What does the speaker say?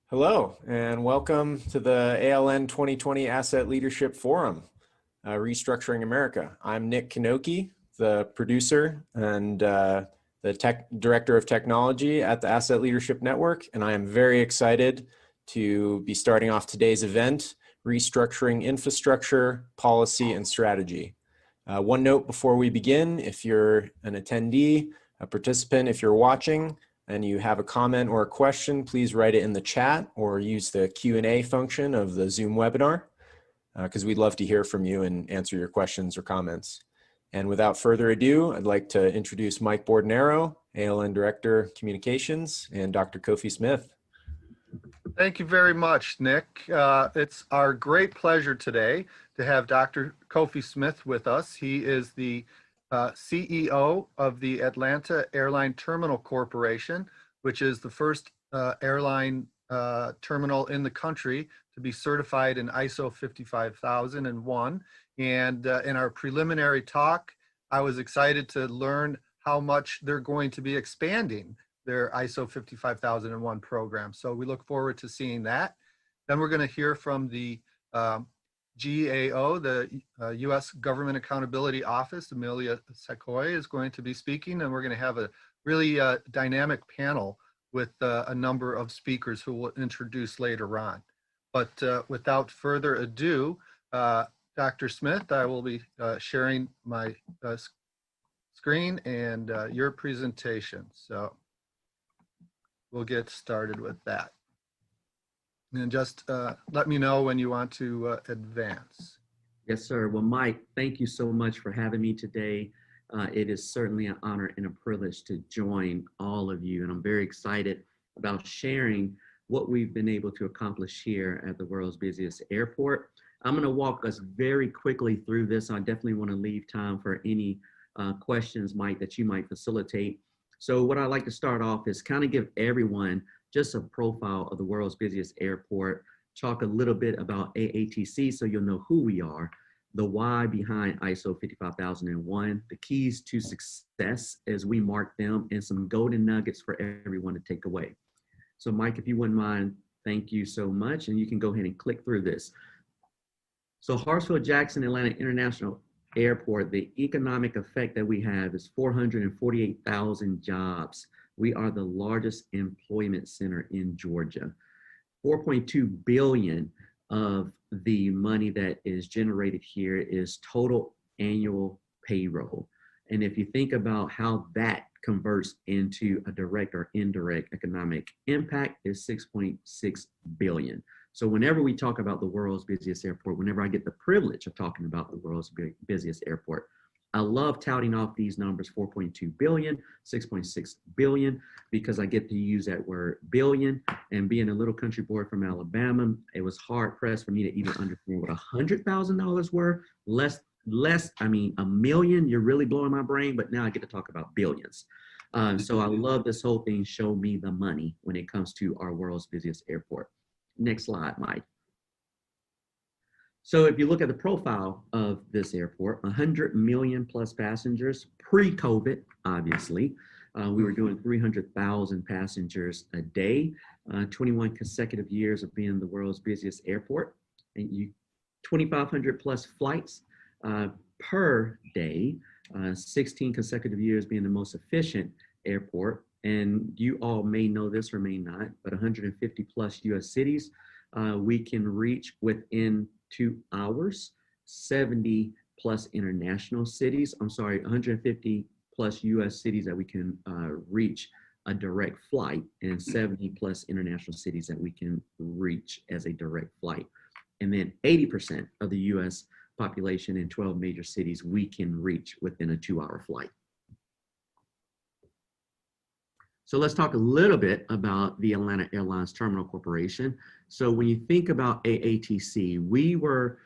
Hello, and welcome to the ALN 2020 Asset Leadership Forum, Restructuring America. I'm Nick Kanoki, the producer and the Director of Technology at the Asset Leadership Network, and I am very excited to be starting off today's event, Restructuring Infrastructure, Policy and Strategy. One note before we begin, if you're an attendee, a participant, if you're watching, and you have a comment or a question, please write it in the chat or use the Q&A function of the Zoom webinar, because we'd love to hear from you and answer your questions or comments. And without further ado, I'd like to introduce Mike Bordenero, ALN Director Communications, and Dr. Kofi Smith. Thank you very much, Nick. It's our great pleasure today to have Dr. Kofi Smith with us. He is the CEO of the Atlanta Airline Terminal Corporation, which is the first airline terminal in the country to be certified in ISO 55001. And in our preliminary talk, I was excited to learn how much they're going to be expanding their ISO 55001 program. So we look forward to seeing that. Then we're going to hear from the GAO, the U.S. Government Accountability Office. Amelia Sequoia is going to be speaking, and we're going to have a really dynamic panel with a number of speakers who we'll introduce later on. But without further ado, Dr. Smith, I will be sharing my screen and your presentation. So we'll get started with that. And just let me know when you want to advance. Yes, sir. Well, Mike, thank you so much for having me today. It is certainly an honor and a privilege to join all of you. And I'm very excited about sharing what we've been able to accomplish here at the world's busiest airport. I'm going to walk us very quickly through this. I definitely want to leave time for any questions, Mike, that you might facilitate. So what I'd like to start off is kind of give everyone just a profile of the world's busiest airport, talk a little bit about AATC so you'll know who we are, the why behind ISO 55001, the keys to success as we mark them, and some golden nuggets for everyone to take away. So Mike, if you wouldn't mind, thank you so much, and you can go ahead and click through this. So Hartsfield-Jackson Atlanta International Airport, the economic effect that we have is 448,000 jobs. We are the largest employment center in Georgia. 4.2 billion of the money that is generated here is total annual payroll. And if you think about how that converts into a direct or indirect economic impact, is 6.6 billion. So whenever we talk about the world's busiest airport, whenever I get the privilege of talking about the world's busiest airport, I love touting off these numbers, 4.2 billion, 6.6 billion, because I get to use that word billion. And being a little country boy from Alabama, it was hard pressed for me to even understand what $100,000 were. I mean, a million, you're really blowing my brain, but now I get to talk about billions. So I love this whole thing, show me the money when it comes to our world's busiest airport. Next slide, Mike. So if you look at the profile of this airport, 100 million plus passengers pre-COVID, obviously. We were doing 300,000 passengers a day, 21 consecutive years of being the world's busiest airport, and 2,500 plus flights per day, 16 consecutive years being the most efficient airport. And you all may know this or may not, but 150 plus US cities we can reach within 2 hours, 70 plus international cities, 150 plus US cities that we can reach a direct flight, and 70 plus international cities that we can reach as a direct flight. And then 80% of the US population in 12 major cities we can reach within a 2-hour flight. So let's talk a little bit about the Atlanta Airlines Terminal Corporation. So when you think about AATC, we were